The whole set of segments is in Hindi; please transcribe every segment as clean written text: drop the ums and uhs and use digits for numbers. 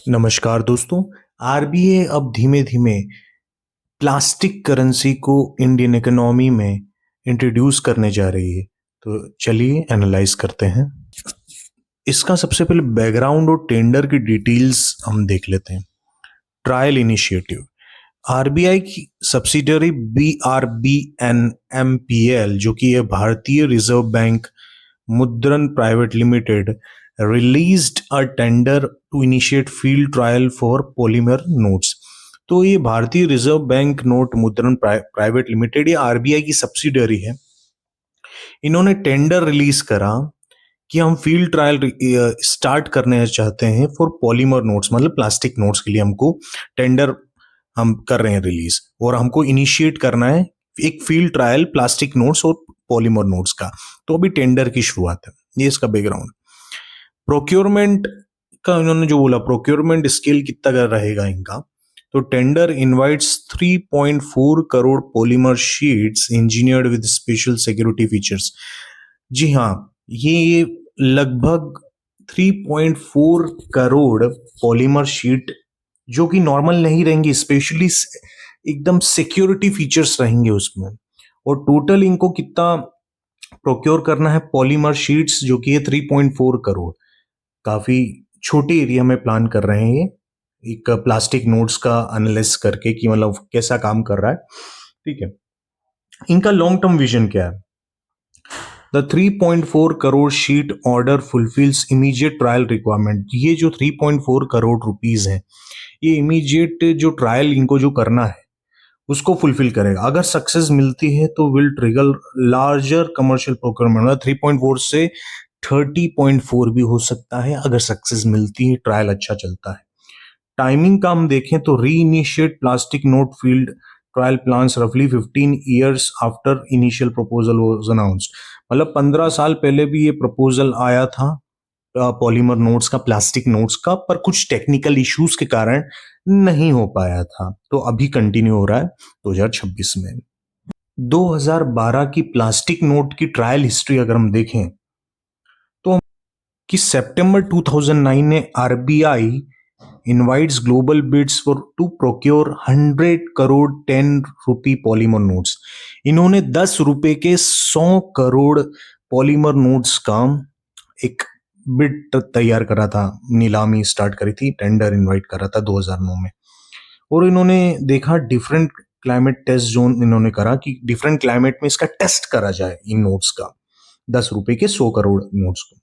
नमस्कार दोस्तों। आरबीआई अब धीमे धीमे प्लास्टिक करेंसी को इंडियन इकोनॉमी में इंट्रोड्यूस करने जा रही है। तो चलिए एनालाइज करते हैं। इसका सबसे पहले बैकग्राउंड और टेंडर की डिटेल्स हम देख लेते हैं। ट्रायल इनिशिएटिव आरबीआई की सब्सिडरी BRBNMPL जो कि है Bharatiya Reserve Bank Mudran Private Limited released a tender to initiate field trial for polymer notes. तो ये Bharatiya Reserve Bank note Mudran Private Limited, ये आरबीआई की सब्सिडरी है। इन्होंने टेंडर रिलीज करा कि हम फील्ड ट्रायल स्टार्ट करने चाहते हैं फॉर पॉलीमर नोट्स, मतलब प्लास्टिक नोट्स के लिए हमको टेंडर हम कर रहे हैं रिलीज, और हमको इनिशिएट करना है एक फील्ड ट्रायल प्लास्टिक नोट्स और पॉलीमर नोट्स का। तो अभी टेंडर की शुरुआत है, ये इसका बैकग्राउंड। प्रोक्योरमेंट का इन्होंने जो बोला, प्रोक्योरमेंट स्केल कितना रहेगा इनका, तो tender invites 3.4 crore polymer sheets engineered with special security features. जी हाँ, ये लगभग 3.4 करोड़ पॉलीमर शीट जो कि नॉर्मल नहीं रहेंगी, स्पेशली एकदम सिक्योरिटी फीचर्स रहेंगे उसमें। और टोटल इनको कितना प्रोक्योर करना है पॉलीमर शीट्स, जो कि है 3.4 करोड़। काफी छोटे एरिया में प्लान कर रहे हैं ये, एक प्लास्टिक नोट्स का एनालिसिस करके कि मतलब कैसा काम कर रहा है। ठीक है, इनका लॉन्ग टर्म विजन क्या है? The 3.4 crore sheet order fulfils immediate trial requirement. ये जो 3.4 करोड़ रुपीज है, ये इमीडिएट जो ट्रायल इनको जो करना है उसको फुलफिल करेगा। अगर सक्सेस मिलती है तो will trigger larger commercial procurement, मतलब 3.4 से 30.4 भी हो सकता है अगर सक्सेस मिलती है, ट्रायल अच्छा चलता है। टाइमिंग का हम देखें तो री initiate plastic note field trial plans रफली 15 years after initial proposal was announced. मतलब 15 साल पहले भी ये प्रपोजल आया था पॉलीमर नोट्स का, प्लास्टिक नोट्स का, पर कुछ टेक्निकल इश्यूज के कारण नहीं हो पाया था। तो अभी कंटिन्यू हो रहा है 2026 में। 2012 की प्लास्टिक नोट की ट्रायल हिस्ट्री अगर हम देखें तो कि सितंबर 2009 में RBI invites global bids for to procure 100 crore 10 rupee polymer notes. इन्होंने 10 रुपए के 100 करोड़ पॉलीमर नोट्स का एक बिड तैयार करा था, नीलामी स्टार्ट करी थी, टेंडर इनवाइट करा था 2009 में। और इन्होंने देखा डिफरेंट क्लाइमेट टेस्ट जोन इन्होंने करा कि डिफरेंट क्लाइमेट में इसका टेस्ट करा जाए इन नोट्स का, 10 रुपए के 100 करोड़ नोट्स को,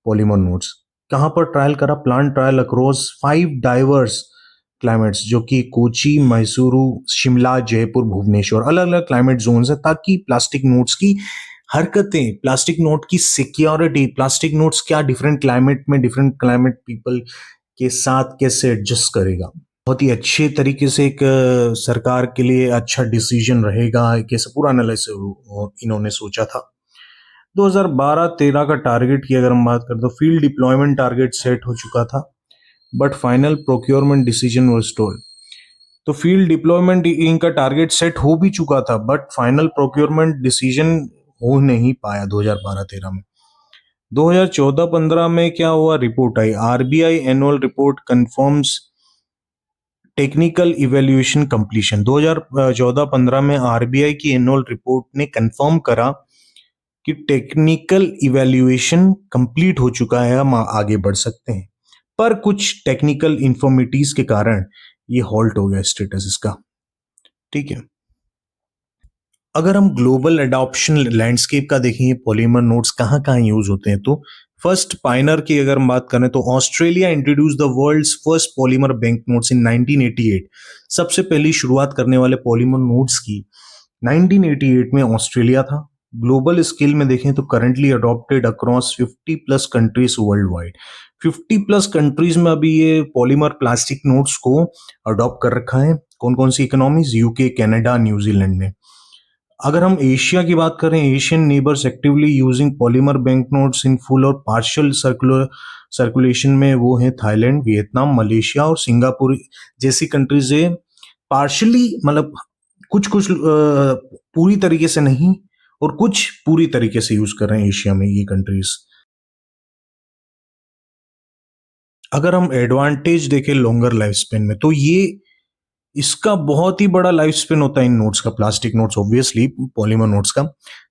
पॉलीमर नोट्स। कहां पर ट्रायल करा? Plan trial across 5 diverse climates, जो कि कोची, मैसूरू, शिमला, जयपुर, भुवनेश्वर, अलग अलग क्लाइमेट जोन्स है, ताकि प्लास्टिक नोट्स की हरकतें, प्लास्टिक नोट की सिक्योरिटी, प्लास्टिक नोट्स क्या डिफरेंट क्लाइमेट में डिफरेंट क्लाइमेट पीपल के साथ कैसे एडजस्ट करेगा। बहुत ही अच्छे तरीके से एक सरकार के लिए अच्छा डिसीजन रहेगा, कैसे पूरा एनालिसिस इन्होंने सोचा था। 2012-13 का टारगेट की अगर हम बात करें तो फील्ड डिप्लॉयमेंट टारगेट सेट हो चुका था, but final procurement decision was told. तो फील्ड डिप्लॉयमेंट इनका टारगेट सेट हो भी चुका था, बट फाइनल प्रोक्योरमेंट डिसीजन हो नहीं पाया 2012-13 में। 2014-15 में क्या हुआ? रिपोर्ट आई, RBI annual report confirms technical evaluation completion. 2014-15 में आरबीआई की एनुअल रिपोर्ट ने कंफर्म करा कि टेक्निकल इवैल्यूएशन कंप्लीट हो चुका है, हम आगे बढ़ सकते हैं। पर कुछ टेक्निकल इंफॉर्मिटीज के कारण ये हॉल्ट हो गया स्टेटस इसका। ठीक है, अगर हम ग्लोबल एडॉप्शन लैंडस्केप का देखें, पॉलीमर नोट्स कहाँ कहाँ यूज होते हैं, तो फर्स्ट पायनर की अगर हम बात करें तो Australia introduce the world's first polymer bank notes in 1988। सबसे पहली शुरुआत करने वाले पॉलीमर नोट्स की 1988 में ऑस्ट्रेलिया था। ग्लोबल स्केल में देखें तो currently adopted across 50 plus countries world wide. 50 plus countries में अभी ये पॉलीमर प्लास्टिक नोट्स को अडॉप्ट कर रखा है। कौन कौन सी इकोनॉमीज? यूके, कनाडा, न्यूजीलैंड ने। अगर हम एशिया की बात करें, Asian neighbours actively using polymer bank notes in full और पार्शियल सर्कुलेशन में वो है थाईलैंड, वियतनाम, मलेशिया और सिंगापुर जैसी कंट्रीज है। पार्शियली मतलब कुछ कुछ पूरी तरीके से नहीं, और कुछ पूरी तरीके से यूज कर रहे हैं एशिया में ये कंट्रीज। अगर हम एडवांटेज देखें लॉन्गर लाइफ स्पेन में, तो ये इसका बहुत ही बड़ा लाइफ स्पेन होता है इन नोट्स का, plastic notes obviously, polymer notes का।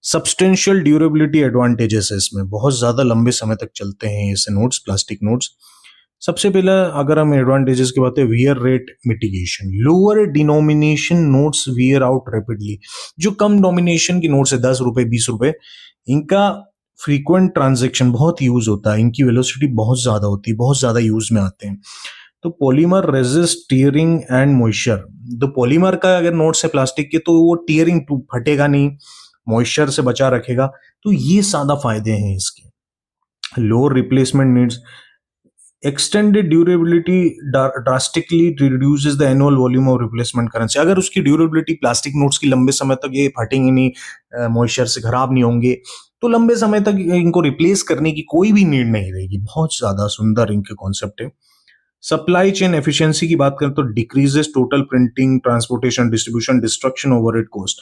सब्सटेंशियल ड्यूरेबिलिटी एडवांटेजेस है इसमें, बहुत ज्यादा लंबे समय तक चलते हैं ऐसे नोट्स, प्लास्टिक नोट्स। सबसे पहला अगर हम एडवांटेजेस की बात है, wear rate mitigation, lower denomination notes wear out rapidly. जो कम डोमिनेशन की नोट्स है, 10 रुपए 20 रुपए, इनका फ्रीक्वेंट ट्रांजेक्शन बहुत यूज होता है, इनकी वेलोसिटी बहुत ज्यादा होती है, बहुत ज्यादा यूज में आते हैं। तो polymer resist tearing and moisture. तो पॉलीमर का अगर नोट्स है प्लास्टिक के, तो वो टीयरिंग फटेगा नहीं, मॉइस्चर से बचा रखेगा। तो ये ज्यादा फायदे हैं इसके। Lower replacement needs, extended durability drastically reduces the annual volume of replacement currency. अगर उसकी ड्यूरेबिलिटी प्लास्टिक नोट्स की लंबे समय तक, ये फटेंगे नहीं, मॉइस्चर से खराब नहीं होंगे, तो लंबे समय तक इनको रिप्लेस करने की कोई भी नीड नहीं रहेगी। बहुत ज्यादा सुंदर इनके कॉन्सेप्ट है। सप्लाई चेन एफिशिएंसी की बात करें तो decreases total printing, transportation, distribution, destruction, overhead cost.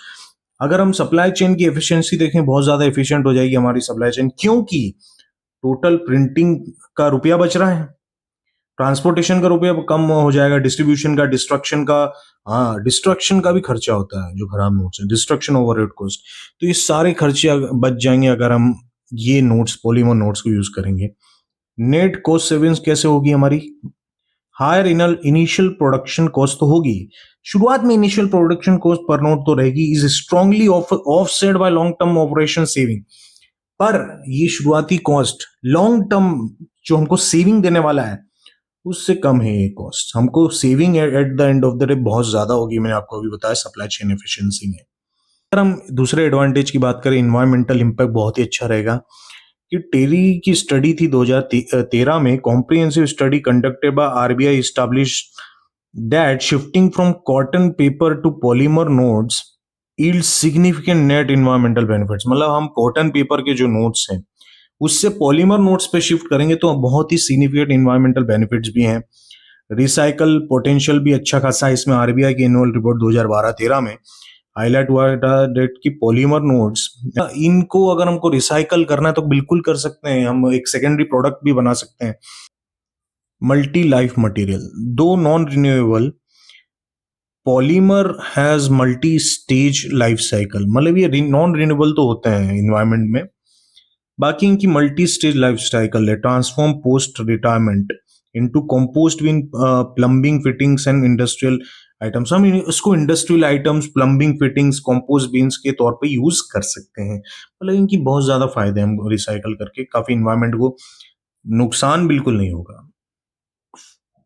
अगर हम सप्लाई चेन की एफिशिएंसी देखें, बहुत ज्यादा एफिशिएंट हो जाएगी हमारी सप्लाई चेन, क्योंकि टोटल प्रिंटिंग का रुपया बच रहा है, ट्रांसपोर्टेशन का रुपया कम हो जाएगा, डिस्ट्रीब्यूशन का, डिस्ट्रक्शन का, हाँ डिस्ट्रक्शन का भी खर्चा होता है जो खराब नोट्स है, डिस्ट्रक्शन, ओवरहेड कॉस्ट। तो ये सारे खर्चे बच जाएंगे अगर हम ये नोट्स, पॉलीमर नोट्स को यूज करेंगे। नेट कॉस्ट सेविंग्स कैसे होगी हमारी? हायर इनिशियल प्रोडक्शन कॉस्ट तो होगी, शुरुआत में इनिशियल प्रोडक्शन कॉस्ट पर नोट तो रहेगी, is strongly offset by long term operation saving. पर ये शुरुआती कॉस्ट लॉन्ग टर्म जो हमको सेविंग देने वाला है, उससे कम है ये कॉस्ट। हमको saving at the end of the day बहुत ज्यादा होगी, मैंने आपको अभी बताया, सप्लाई चेन एफिशिएंसी में। अगर हम दूसरे एडवांटेज की बात करें, इन्वायरमेंटल इंपैक्ट बहुत ही अच्छा रहेगा। कि टेरी की स्टडी थी 2013 में, comprehensive study conducted by RBI establish that shifting from cotton paper two polymer notes yield significant net environmental benefits. मतलब हम कॉटन पेपर के जो नोट्स हैं उससे पॉलीमर नोट्स पे शिफ्ट करेंगे तो बहुत ही सिग्निफिकेंट इन्वायरमेंटल बेनिफिट्स भी हैं। रिसाइकल पोटेंशियल भी अच्छा खासा है इसमें। आरबीआई की एनुअल रिपोर्ट 2012-13 में हाईलाइट हुआ था डेट की पॉलीमर नोट्स, इनको अगर हमको रिसाइकल करना है तो बिल्कुल कर सकते हैं, हम एक सेकेंडरी प्रोडक्ट भी बना सकते हैं। मल्टी लाइफ मटेरियल, दो non renewable, polymer has multi stage life cycle. मतलब ये नॉन रिन्यूएबल तो होते हैं इन्वायरमेंट में, बाकी इनकी मल्टी स्टेज लाइफ साइकिल है। Transform post retirement into compost bin, plumbing fittings and industrial items. हम इसको industrial items, plumbing fittings, compost bins के तौर पे यूज कर सकते हैं। मतलब इनकी बहुत ज्यादा फायदे हैं, हम रिसाइकल करके काफी इन्वायरमेंट को नुकसान बिल्कुल नहीं होगा।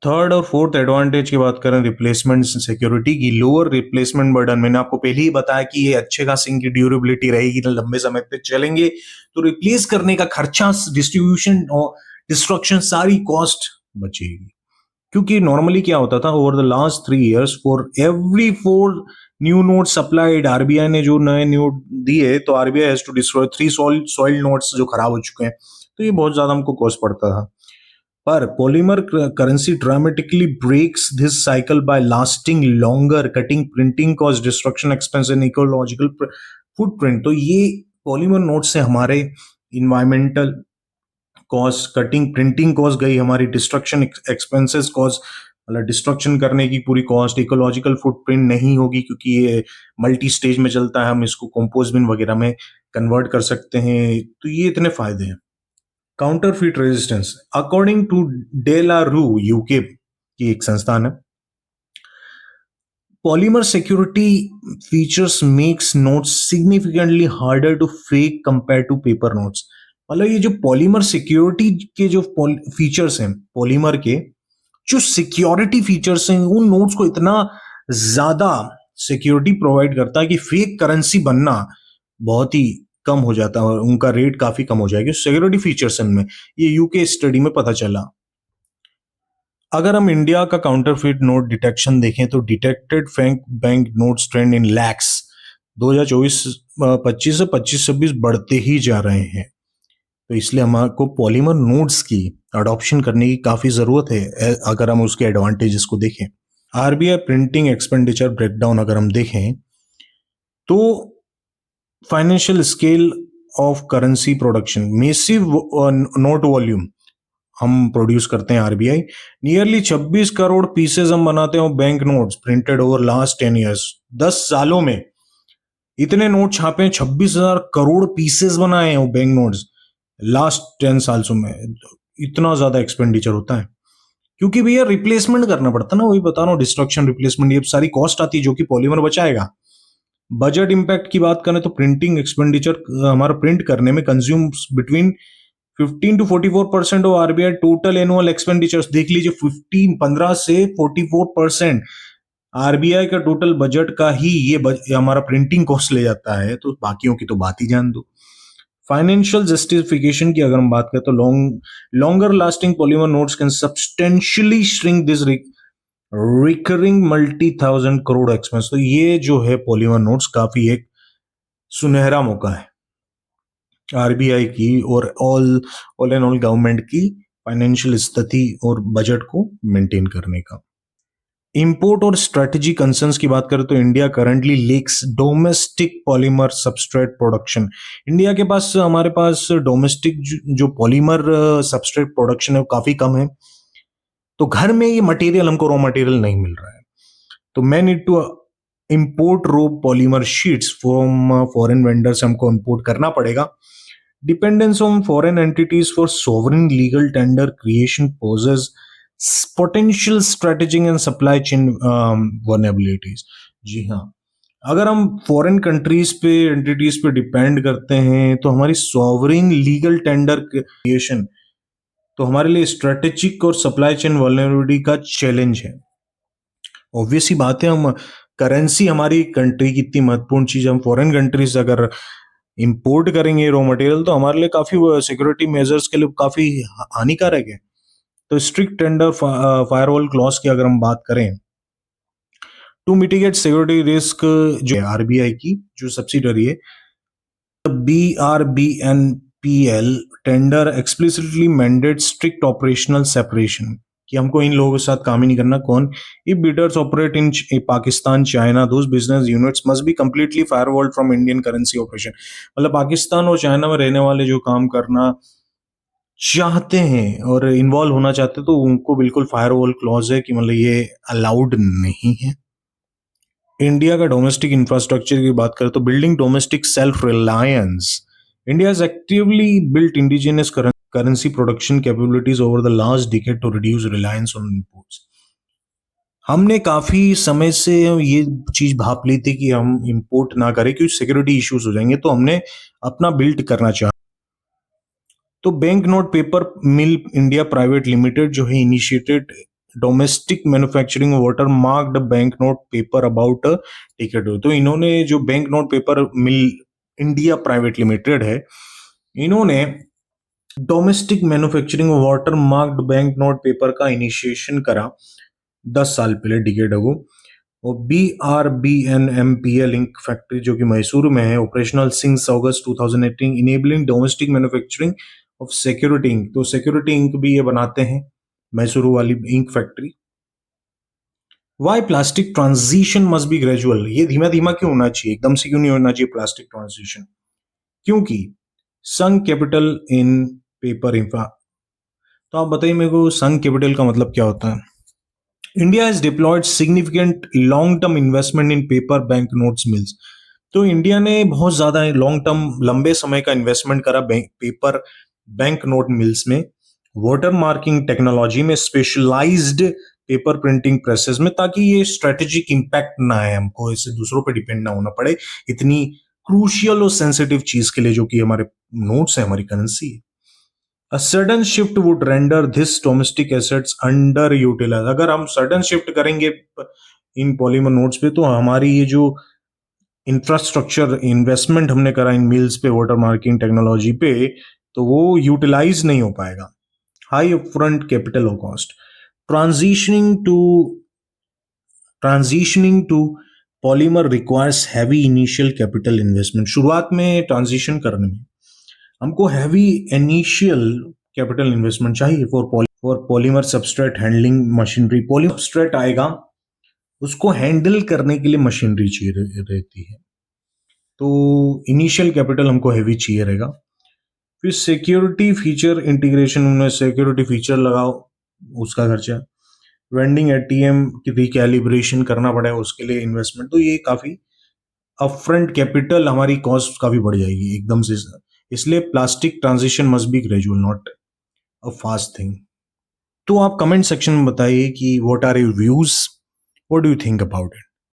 थर्ड और फोर्थ एडवांटेज की बात करें रिप्लेसमेंट सिक्योरिटी की, लोअर रिप्लेसमेंट बर्डन। मैंने आपको पहले ही बताया कि ये अच्छे खासी इनकी ड्यूरेबिलिटी रहेगी, लंबे समय तक चलेंगे, तो रिप्लेस करने का खर्चा, डिस्ट्रीब्यूशन और डिस्ट्रक्शन, सारी कॉस्ट बचेगी। क्योंकि नॉर्मली क्या होता था, over the last 3 years for every 4 new note supplied, RBI ने जो नए नोट दिए तो RBI has to destroy 3 soiled notes जो खराब हो चुके हैं। तो ये बहुत ज्यादा हमको कॉस्ट पड़ता था। पर polymer currency dramatically breaks this cycle by lasting longer, cutting printing cost, destruction expense and ecological footprint. तो ये पॉलीमर नोट से हमारे environmental cost, cutting printing cost गई हमारी, डिस्ट्रक्शन एक्सपेंसेस कॉस्ट, मतलब डिस्ट्रक्शन करने की पूरी कॉस्ट, इकोलॉजिकल फुटप्रिंट नहीं होगी क्योंकि ये मल्टी स्टेज में चलता है, हम इसको कंपोस्ट बिन वगैरह में कन्वर्ट कर सकते हैं। तो ये इतने फायदे हैं। Counterfeit resistance, according to De La Rue, UK की एक संस्थान है, polymer security features makes notes significantly harder to fake compare to paper notes. मतलब ये जो पॉलीमर सिक्योरिटी के जो फीचर्स हैं, पॉलीमर के जो सिक्योरिटी फीचर्स हैं, उन नोट्स को इतना ज्यादा सिक्योरिटी प्रोवाइड करता है कि फेक करेंसी बनना बहुत ही कम हो जाता है और उनका रेट काफी कम हो जाएगा सिक्योरिटी फीचर्स में। ये यूके स्टडी में पता चला। अगर हम इंडिया का काउंटरफीट नोट डिटेक्शन देखें तो detected fake bank notes trend in lakhs 2024-25 से 25-26 बढ़ते ही जा रहे हैं। तो इसलिए हमको पॉलीमर नोट्स की अडॉप्शन करने की काफी जरूरत है अगर हम उसके एडवांटेजेस को देखें। आरबीआई प्रिंटिंग एक्सपेंडिचर ब्रेकडाउन अगर हम देखें तो financial scale of currency production, massive note volume, हम प्रोड्यूस करते हैं आरबीआई। नियरली 26 करोड़ पीसेज हम बनाते हैं bank notes printed over last 10 years. 10 सालों में इतने नोट छापे हैं, 26,000 करोड़ पीसेस बनाए हैं वो बैंक नोट्स लास्ट 10 सालों में। इतना ज्यादा एक्सपेंडिचर होता है क्योंकि भैया रिप्लेसमेंट करना पड़ता है ना, वही बता रहा हूँ, डिस्ट्रक्शन रिप्लेसमेंट, ये सारी कॉस्ट आती है जो कि पॉलीमर बचाएगा। बजट इंपैक्ट की बात करें तो प्रिंटिंग एक्सपेंडिचर हमारा प्रिंट करने में consumes between 15 to 44% of RBI total annual expenditures. देख लीजिए 15 से 44% आरबीआई का टोटल बजट का ही ये हमारा प्रिंटिंग कॉस्ट ले जाता है, तो बाकियों की तो बात ही जान दो। फाइनेंशियल जस्टिफिकेशन की अगर हम बात करें तो longer lasting polymer notes can substantially shrink this recurring multi thousand crore expense. तो ये जो है पॉलीमर नोट्स काफी एक सुनहरा मौका है आरबीआई की और ऑल एंड ऑल गवर्नमेंट की फाइनेंशियल स्थिति और बजट को मेंटेन करने का। इंपोर्ट और स्ट्रेटेजी कंसर्न्स की बात करें तो India currently lacks domestic polymer substrate production. India के पास हमारे पास डोमेस्टिक जो पॉलीमर सबस्ट्रेट प्रोडक्शन है वो काफी कम है, तो घर में ये मटेरियल हमको रॉ मटेरियल नहीं मिल रहा है, तो मैं need to import raw polymer sheets from foreign vendors हमको इंपोर्ट करना पड़ेगा। Dependence on foreign entities for sovereign legal tender creation poses potential strategic and supply chain vulnerabilities. जी हाँ, अगर हम फॉरेन कंट्रीज पे एंटिटीज पे डिपेंड करते हैं तो हमारी सॉवरेन लीगल टेंडर क्रिएशन तो हमारे लिए स्ट्रेटेजिक और सप्लाई चेन वल्नरेबिलिटी का चैलेंज है। ऑब्वियस ही बात है, हम करेंसी हमारी कंट्री की इतनी महत्वपूर्ण चीज, हम फॉरेन कंट्री से अगर इंपोर्ट करेंगे रॉ मटेरियल तो हमारे लिए काफी सिक्योरिटी मेजर्स के लिए काफी हानिकारक है। तो स्ट्रिक्ट टेंडर फायरवॉल क्लॉज की अगर हम बात करें टू मिटिगेट सिक्योरिटी रिस्क, जो आरबीआई की जो सब्सिडरी है BRBNPL tender explicitly mandate strict operational separation कि हमको इन लोगों के साथ काम ही नहीं करना। कौन? If bidders operate in Pakistan China those business units must be completely firewalled from Indian currency operation. मतलब पाकिस्तान और चाइना में रहने वाले जो काम करना चाहते हैं और इन्वॉल्व होना चाहते हैं तो उनको बिल्कुल फायरवॉल क्लॉज है कि मतलब ये अलाउड नहीं है। इंडिया का डोमेस्टिक इंफ्रास्ट्रक्चर की बात करें तो building domestic self reliance, India has actively built indigenous currency production capabilities over the last decade to reduce reliance on imports. हमने काफी समय से ये चीज भाप ली थी कि हम इंपोर्ट ना करें क्योंकि सिक्योरिटी इश्यूज हो जाएंगे, तो हमने अपना बिल्ट करना चाहा। तो बैंक नोट पेपर मिल इंडिया प्राइवेट लिमिटेड जो है initiated domestic manufacturing water marked bank note paper about ticket. तो इन्होंने जो बैंक नोट पेपर मिल इंडिया प्राइवेट लिमिटेड है, इन्होंने domestic manufacturing water marked bank note paper का इनिशिएशन करा 10 साल पहले, डिकेड अगो। और BRBNMPL इंक फैक्ट्री जो कि मैसूर में है operational since August 2018 enabling domestic manufacturing of security ink. तो सिक्योरिटी इंक भी ये बनाते हैं मैसूरू वाली ink factory. Why plastic transition must be gradual, ये धीमा धीमा क्यों होना चाहिए, एकदम से क्यों नहीं होना चाहिए प्लास्टिक ट्रांजिशन? क्योंकि संक कैपिटल इन पेपर इंफ्रा। तो आप बताइए मेरे को संक कैपिटल का मतलब क्या होता है? India has deployed significant long term investment in paper bank notes mills. तो इंडिया ने बहुत ज्यादा लॉन्ग टर्म लंबे समय का इन्वेस्टमेंट करा पेपर बैंक नोट मिल्स में, वाटर मार्किंग टेक्नोलॉजी में, स्पेशलाइज्ड पेपर प्रिंटिंग प्रेसेस में, ताकि ये स्ट्रेटेजिक इंपैक्ट ना आए, हमको इससे दूसरों पे डिपेंड ना होना पड़े इतनी क्रूशियल और सेंसिटिव चीज के लिए जो कि हमारे नोट्स है, हमारी करेंसी है। A sudden shift would render this domestic assets underutilized। अगर हम सडन शिफ्ट करेंगे इन पॉलीमर नोट्स पे तो हमारी ये जो इंफ्रास्ट्रक्चर इन्वेस्टमेंट हमने करा इन मिल्स पे, वाटर मार्किंग टेक्नोलॉजी पे, तो वो यूटिलाइज नहीं हो पाएगा। High upfront capital cost, transitioning to polymer requires heavy initial capital investment. शुरुआत में ट्रांजिशन करने में हमको हैवी इनिशियल कैपिटल इन्वेस्टमेंट चाहिए for polymer substrate handling machinery. Polymer substrate आएगा, उसको हैंडल करने के लिए मशीनरी चाहिए रहती है, तो इनिशियल कैपिटल हमको हैवी चाहिए रहेगा। फिर सिक्योरिटी फीचर इंटीग्रेशन, उन्हें सिक्योरिटी फीचर लगाओ, उसका खर्चा। वेंडिंग एटीएम की रिकैलिब्रेशन करना पड़ेगा, उसके लिए इन्वेस्टमेंट। तो ये काफ़ी अपफ्रंट कैपिटल, हमारी कॉस्ट काफ़ी बढ़ जाएगी एकदम से। इसलिए plastic transition must be gradual, not a fast thing. तो आप कमेंट सेक्शन में बताइए कि what are your views, what do you think about it.